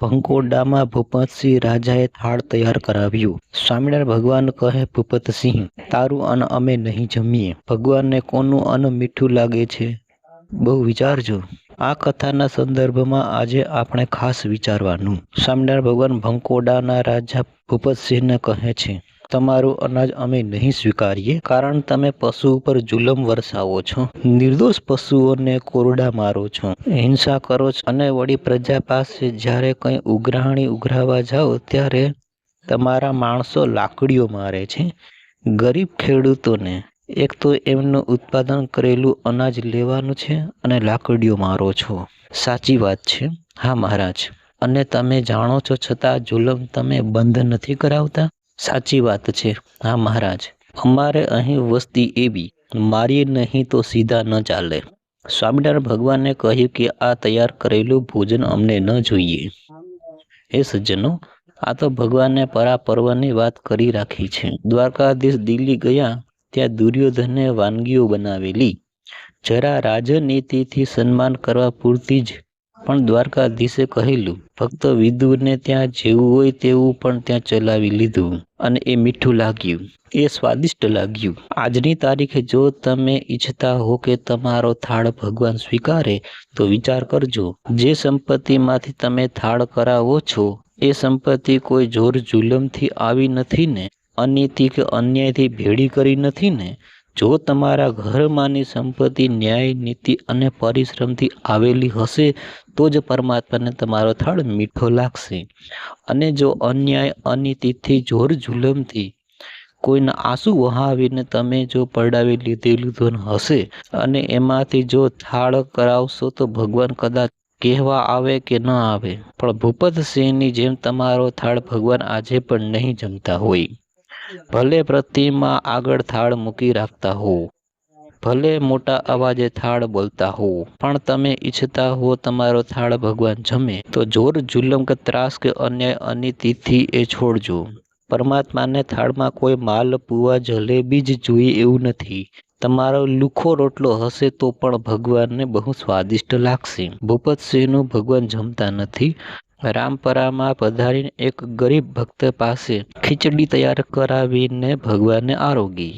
ભંકોડામાં ભૂપતસિંહ રાજાએ થાળ તૈયાર કરાવ્યું। સ્વામિનારાયણ ભગવાન કહે, ભૂપતસિંહ, તારું અન્ન અમે નહીં જમીએ। ભગવાનને કોનું અન્ન મીઠું લાગે છે? બહુ વિચારજો। આ કથાના સંદર્ભમાં આજે આપણે ખાસ વિચારવાનું। સ્વામિનારાયણ ભગવાન ભંકોડાના રાજા ભૂપતસિંહને કહે છે, તમારું અનાજ અમે નહીં સ્વીકારીએ, કારણ તમે પશુ ઉપર જુલમ વરસાવો છો, નિર્દોષ પશુઓને કોરડા મારો છો, હિંસા કરો છો અને વળી પ્રજા પાસે જ્યારે કંઈ ઉઘરાણી ઉઘરાવા જાઓ ત્યારે તમારા માણસો લાકડીઓ મારે છે। ગરીબ ખેડૂતોને એક તો એમનું ઉત્પાદન કરેલું અનાજ લેવાનું છે અને લાકડીઓ મારો છો। સાચી વાત છે? હા મહારાજ। અને તમે જાણો છો છતાં જુલમ તમે બંધ નથી કરાવતા? સાચી વાત છે। હા મહારાજ। અમારે અહીં વસ્તી એવી, મારીએ નહીં તો સીધા ન ચાલે। સ્વામિનારાયણ ભગવાને કહ્યું કે આ તૈયાર કરેલું ભોજન અમને ન જોઈએ। હે સજ્જનો, આ તો ભગવાને પરાપર્વની વાત કરી રાખી છે। દ્વારકાધીશ દિલ્હી ગયા ત્યાં દુર્યોધને વાનગીઓ બનાવેલી, જરા રાજનીતિથી સન્માન કરવા પૂરતી જ, પણ દ્વારકાધીશે કહેલું, ફક્ત વિદુરને ત્યાં જેવું હોય તેવું પણ ત્યાં ચલાવી લીધું અને એ મીઠું લાગ્યું, એ સ્વાદિષ્ટ લાગ્યું। આજની તારીખે જો તમે ઈચ્છતા હો કે તમારો થાળ ભગવાન સ્વીકારે તો વિચાર કરજો, જે સંપત્તિમાંથી તમે થાળ કરાવો છો એ સંપત્તિ કોઈ જોર જુલમથી આવી નથી ને? અનીતિ કે અન્યાયથી ભેળી કરી નથી ને? જો તમારા ઘરમાંની સંપત્તિ ન્યાય, નીતિ અને પરિશ્રમથી આવેલી હશે તો જ પરમાત્માને તમારો થાળ મીઠો લાગશે। અને જો અન્યાય, અનીતિથી, જોર જુલમથી કોઈના આંસુ વહાવીને તમે જો પડાવી લીધેલું ધન હશે અને એમાંથી જો થાળ કરાવશો તો ભગવાન કદાચ કહેવા આવે કે ન આવે, પણ ભૂપતસિંહની જેમ તમારો થાળ ભગવાન આજે પણ નહીં જમતા હોય। ભલે પ્રતિમા આગળ થાળ મૂકી રાખતા હો, ભલે મોટા અવાજે થાળ બોલતા હો, પણ તમે ઈચ્છતા હો તમારો થાળ ભગવાન જમે તો જોર જુલમ કે ત્રાસ કે અન્યાય, અનીતિથી એ છોડજો। પરમાત્માને થાળમાં કોઈ માલ પુઆ જલેબી જ જોઈએ એવું નથી। તમારો લુખો રોટલો હશે તો પણ ભગવાનને બહુ સ્વાદિષ્ટ લાગશે। ભૂપતસિંહનું ભગવાન જમતા નથી। રામપરામાં પધારીને એક ગરીબ ભક્ત પાસે ખીચડી તૈયાર કરાવીને ભગવાનને આરોગી।